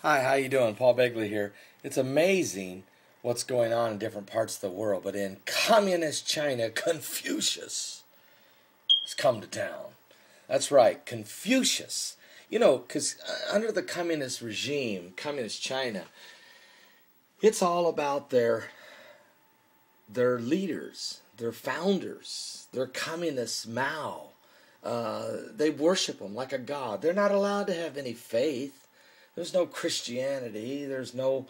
Hi, how you doing? Paul Begley here. It's amazing what's going on in different parts of the world, but in communist China, Confucius has come to town. That's right, Confucius. You know, because under the communist regime, communist China, it's all about their leaders, their founders, their communist Mao. They worship him like a god. They're not allowed to have any faith. There's no Christianity. There's no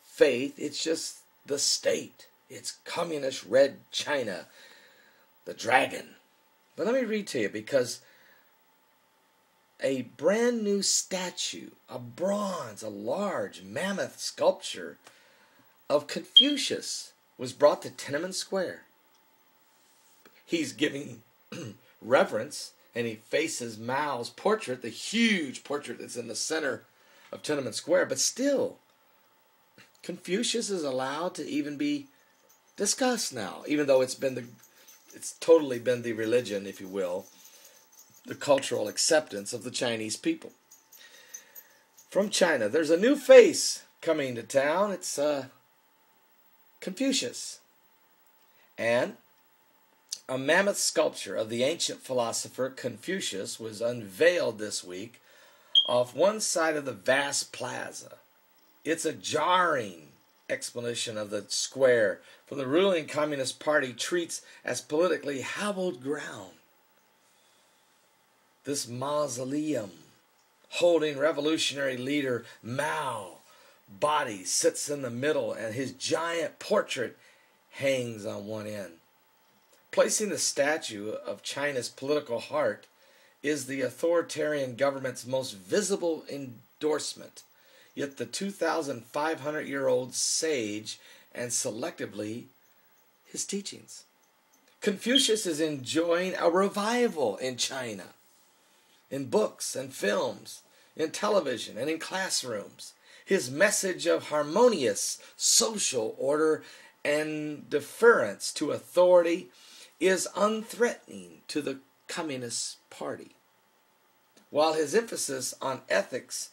faith. It's just the state. It's communist red China, the dragon. But let me read to you, because a brand new statue, a bronze, a large mammoth sculpture of Confucius was brought to Tiananmen Square. He's giving reverence, and he faces Mao's portrait, the huge portrait that's in the center of Tiananmen Square. But still, Confucius is allowed to even be discussed now, even though it's totally been the religion, if you will, the cultural acceptance of the Chinese people. From China, there's a new face coming to town. It's Confucius. And a mammoth sculpture of the ancient philosopher Confucius was unveiled this week off one side of the vast plaza. It's a jarring explanation of the square for the ruling Communist Party treats as politically hallowed ground. This mausoleum holding revolutionary leader Mao body sits in the middle, and his giant portrait hangs on one end. Placing the statue of China's political heart is the authoritarian government's most visible endorsement, yet the 2,500-year-old sage, and selectively his teachings. Confucius is enjoying a revival in China, in books and films, in television and in classrooms. His message of harmonious social order and deference to authority is unthreatening to the Communist Party, while his emphasis on ethics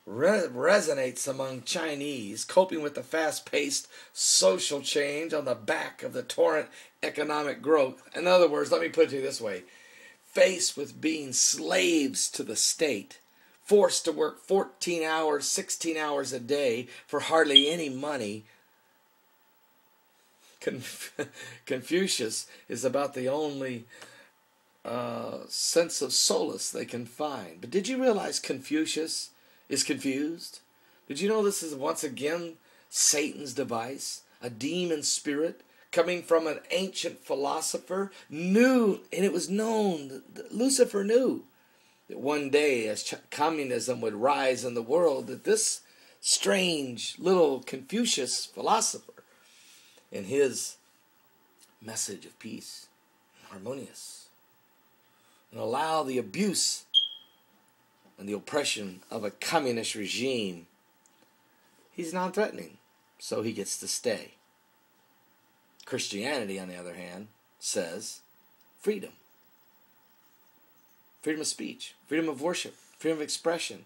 resonates among Chinese, coping with the fast-paced social change on the back of the torrent economic growth. In other words, let me put it to you this way. Faced with being slaves to the state, forced to work 14 hours, 16 hours a day for hardly any money, Confucius is about the only sense of solace they can find. But did you realize Confucius is confused? Did you know this is once again Satan's device, a demon spirit coming from an ancient philosopher? Knew, and it was known, that Lucifer knew that one day as communism would rise in the world, that this strange little Confucius philosopher, in his message of peace, harmonious, and allow the abuse and the oppression of a communist regime, he's non-threatening, so he gets to stay. Christianity, on the other hand, says freedom. Freedom of speech, freedom of worship, freedom of expression,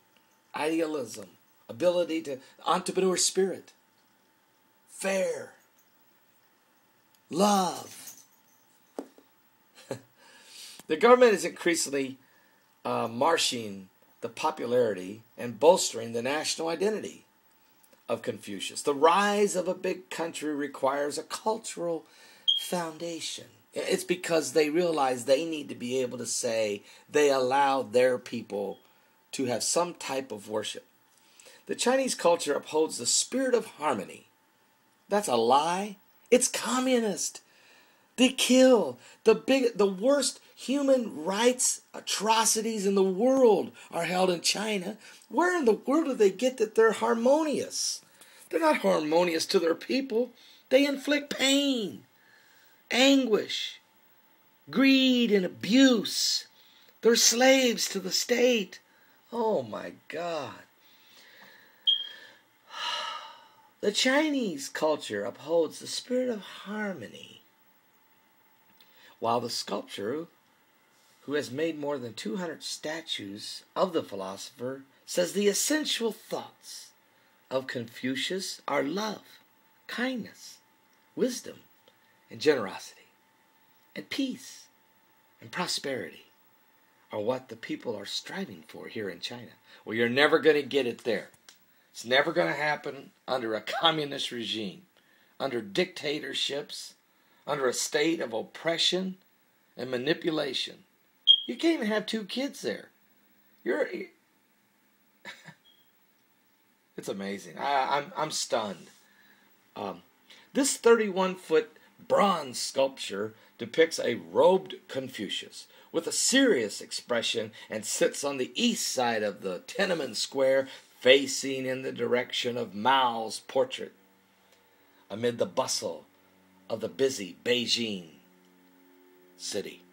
idealism, ability to entrepreneur spirit, fair, love. The government is increasingly marshing the popularity and bolstering the national identity of Confucius. The rise of a big country requires a cultural foundation. It's because they realize they need to be able to say they allow their people to have some type of worship. The Chinese culture upholds the spirit of harmony. That's a lie. It's communist. They kill. The worst human rights atrocities in the world are held in China. Where in the world do they get that they're harmonious? They're not harmonious to their people. They inflict pain, anguish, greed, and abuse. They're slaves to the state. Oh my God. The Chinese culture upholds the spirit of harmony, while the sculptor, who has made more than 200 statues of the philosopher, says the essential thoughts of Confucius are love, kindness, wisdom, and generosity, and peace and prosperity are what the people are striving for here in China. Well, you're never going to get it there. It's never going to happen under a communist regime, under dictatorships, under a state of oppression and manipulation. You can't even have 2 kids there. It's amazing. I'm stunned. This 31-foot bronze sculpture depicts a robed Confucius with a serious expression and sits on the east side of the Tiananmen Square, facing in the direction of Mao's portrait, amid the bustle of the busy Beijing city.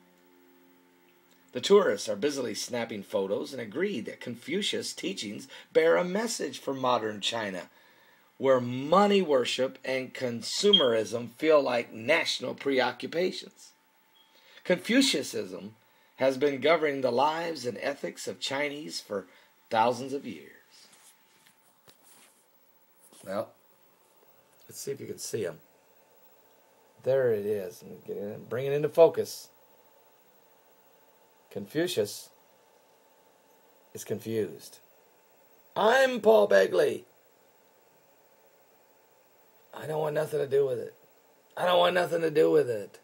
The tourists are busily snapping photos and agree that Confucius' teachings bear a message for modern China, where money worship and consumerism feel like national preoccupations. Confucianism has been governing the lives and ethics of Chinese for thousands of years. Well, let's see if you can see them. There it is. Let me get in, bring it into focus. Confucius is confused. I'm Paul Begley. I don't want nothing to do with it. I don't want nothing to do with it.